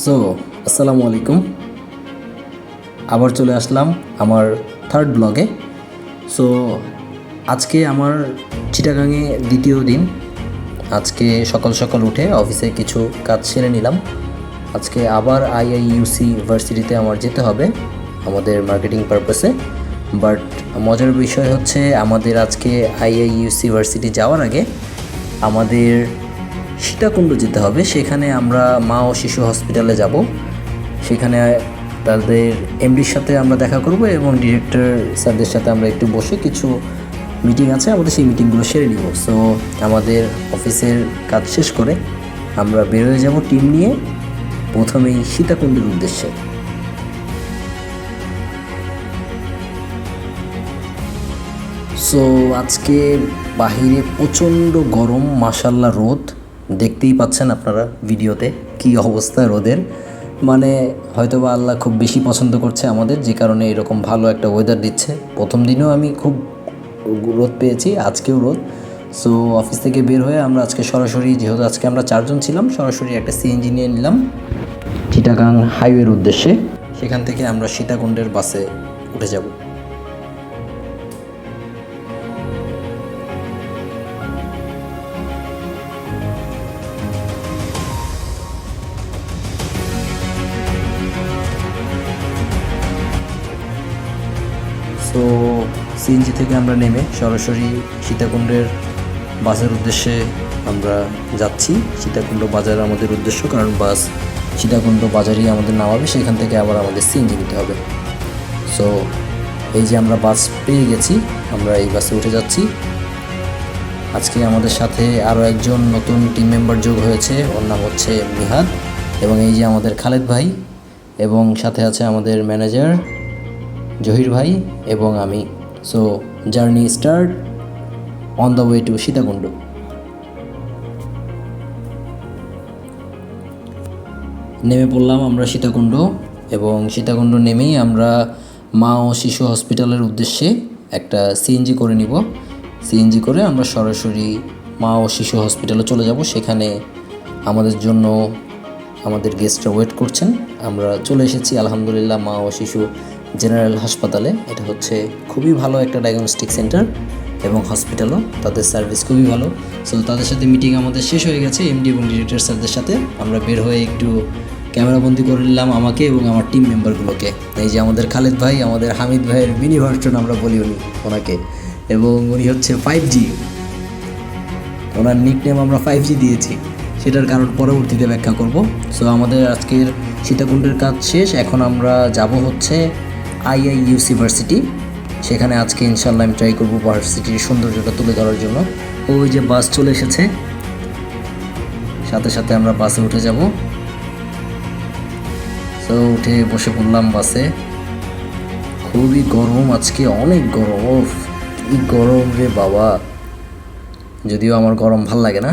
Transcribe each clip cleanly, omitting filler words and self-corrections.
So আসসালামু আলাইকুম, আবার চলে আসলাম আমার থার্ড ব্লগে। সো আজকে আমার চিটাগাংয়ে দ্বিতীয় দিন। আজকে সকাল সকাল উঠে অফিসে কিছু কাজ সেরে নিলাম। আজকে আবার আইআইইউসি ভার্সিটিতে আমার যেতে হবে আমাদের মার্কেটিং পারপাসে। বাট মজার বিষয় হচ্ছে আমাদের আজকে আইআইইউসি ভার্সিটি যাওয়ার আগে আমাদের সীতাকুণ্ড যেতে হবে। সেখানে আমরা মা ও শিশু হসপিটালে যাব। সেখানে তাদের এমডির সাথে আমরা দেখা করব এবং ডিরেক্টর স্যারদের সাথে আমরা একটু বসে কিছু মিটিং আছে আমাদের, সেই মিটিংগুলো সেরে নিব। সো আমাদের অফিসের কাজ শেষ করে আমরা বের হয়ে যাব টিম নিয়ে প্রথমেই সীতাকুণ্ডের উদ্দেশ্যে। সো আজকে বাহিরে প্রচণ্ড গরম, মাশাল্লাহ রোদ, দেখতেই পাচ্ছেন আপনারা ভিডিওতে কী অবস্থা রোদের। মানে হয়তোবা আল্লাহ খুব বেশি পছন্দ করছে আমাদের, যে কারণে এরকম ভালো একটা ওয়েদার দিচ্ছে। প্রথম দিনেও আমি খুব রোদ পেয়েছি, আজকেও রোদ। সো অফিস থেকে বের হয়ে আমরা আজকে সরাসরি, যেহেতু আজকে আমরা 4 জন ছিলাম, সরাসরি একটা সিএনজি নিয়ে নিলাম চিটাগাং হাইওয়ের উদ্দেশ্যে। সেখান থেকে আমরা সীতাকুণ্ডের বাসে উঠে যাব। তো সিএনজি থেকে আমরা নেমে সরাসরি সীতাকুণ্ডের বাসের উদ্দেশ্যে আমরা যাচ্ছি। সীতাকুণ্ড বাজার আমাদের উদ্দেশ্য, কারণ বাস সীতাকুণ্ড বাজারই আমাদের নামাবে, সেখান থেকে আবার আমাদের সিএনজি নিতে হবে। সো এই যে আমরা বাস পেয়ে গেছি, আমরা এই বাসে উঠে যাচ্ছি। আজকে আমাদের সাথে আরও একজন নতুন টিম মেম্বার যোগ হয়েছে, ওর নাম হচ্ছে মিহাদ, এবং এই যে আমাদের খালেদ ভাই, এবং সাথে আছে আমাদের ম্যানেজার জহির ভাই এবং আমি। So journey start on the way to Sitakunda. নেমে পড়লাম আমরা সীতাকুণ্ড, এবং সীতাকুণ্ড নেমেই আমরা মা ও শিশু হসপিটালের উদ্দেশ্যে একটা সিএনজি করে নিব। সিএনজি করে আমরা সরাসরি মা ও শিশু হসপিটালে চলে যাব। সেখানে আমাদের জন্য আমাদের গেস্টরা ওয়েট করছেন। আমরা চলে এসেছি আলহামদুলিল্লাহ মা ও শিশু জেনারেল হাসপাতালে। এটা হচ্ছে খুবই ভালো একটা ডায়াগনস্টিক সেন্টার এবং হসপিটালও, তাদের সার্ভিস খুবই ভালো। সো তাদের সাথে মিটিং আমাদের শেষ হয়ে গেছে, এমডি এবং ডিরেক্টর স্যারদের সাথে। আমরা বের হয়ে একটু ক্যামেরাবন্দি করে নিলাম আমাকে এবং আমার টিম মেম্বারগুলোকে। এই যে আমাদের খালেদ ভাই, আমাদের হামিদ ভাইয়ের মিনি ভার্সন আমরা বলি ওনাকে, এবং উনি হচ্ছে 5G, ওনার নিকনেম আমরা 5G দিয়েছি। সেটার কারণ পরবর্তীতে ব্যাখ্যা করব। সো আমাদের আজকের সীতাকুণ্ডের কাজ শেষ, এখন আমরা যাব হচ্ছে আইআইইউসি ভার্সিটি। সেখানে আজকে ইনশাল্লাহ আমি ট্রাই করবো ভার্সিটির সৌন্দর্যটা তুলে ধরার জন্য। ওই যে বাস চলে এসেছে, সাথে সাথে আমরা বাসে উঠে যাব। সো উঠে বসে পড়লাম বাসে। খুবই গরম আজকে, অনেক গরম, ওফ কি গরম রে বাবা। যদিও আমার গরম ভাল লাগে না,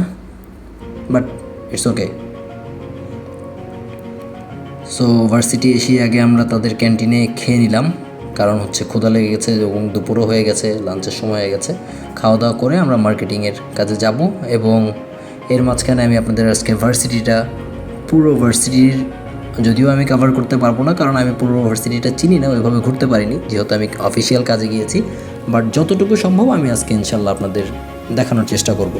but it's okay. So varsity এসে আগে আমরা তাদের ক্যান্টিনে খেয়ে নিলাম, কারণ হচ্ছে ক্ষুধা লেগে গেছে এবং দুপুরও হয়ে গেছে, লাঞ্চের সময় হয়ে গেছে। খাওয়া দাওয়া করে আমরা মার্কেটিংয়ের কাজে যাব, এবং এর মাঝখানে আমি আপনাদের আজকে ভার্সিটিটা, পুরো ভার্সিটির, যদিও আমি কভার করতে পারবো না, কারণ আমি পুরো ভার্সিটিটা চিনি না, ওইভাবে ঘুরতে পারিনি, যেহেতু আমি অফিসিয়াল কাজে গিয়েছি। বাট যতটুকু সম্ভব আমি আজকে ইনশাল্লাহ আপনাদের দেখানোর চেষ্টা করব।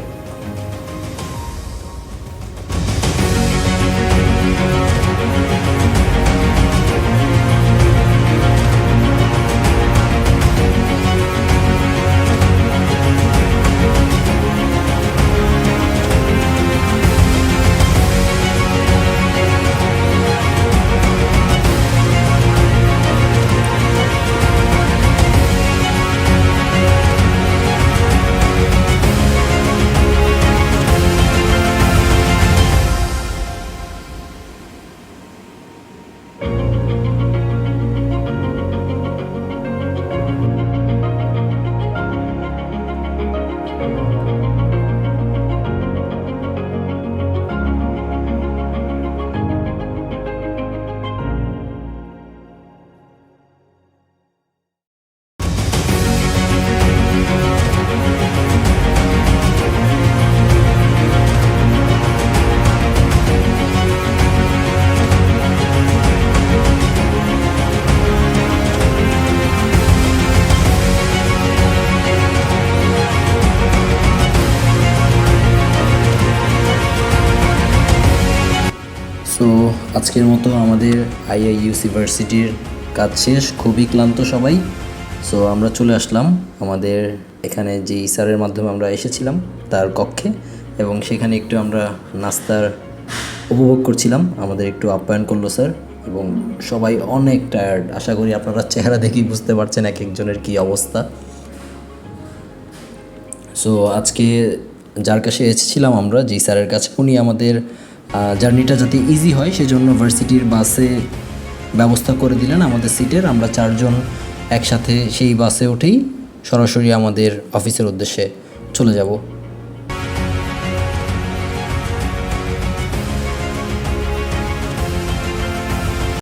আজকের মতো আমাদের আইআইইউসি ভার্সিটির কাজ শেষ, খুবই ক্লান্ত সবাই। সো আমরা চলে আসলাম আমাদের এখানে যে স্যারের মাধ্যমে আমরা এসেছিলাম তার কক্ষে, এবং সেখানে একটু আমরা নাস্তার উপভোগ করছিলাম। আমাদের একটু আপ্যায়ন করলো স্যার, এবং সবাই অনেক টায়ার্ড। আশা করি আপনারা চেহারা দেখেই বুঝতে পারছেন এক একজনের কী অবস্থা। সো আজকে যার কাছে এসেছিলাম আমরা, যেই স্যারের কাছে, উনি আমাদের জার্নিটা যাতে ইজি হয় সেজন্য ভার্সিটির বাসে ব্যবস্থা করে দিলেন আমাদের সিটের। আমরা 4 জন একসাথে সেই বাসে উঠেই সরাসরি আমাদের অফিসের উদ্দেশ্যে চলে যাব।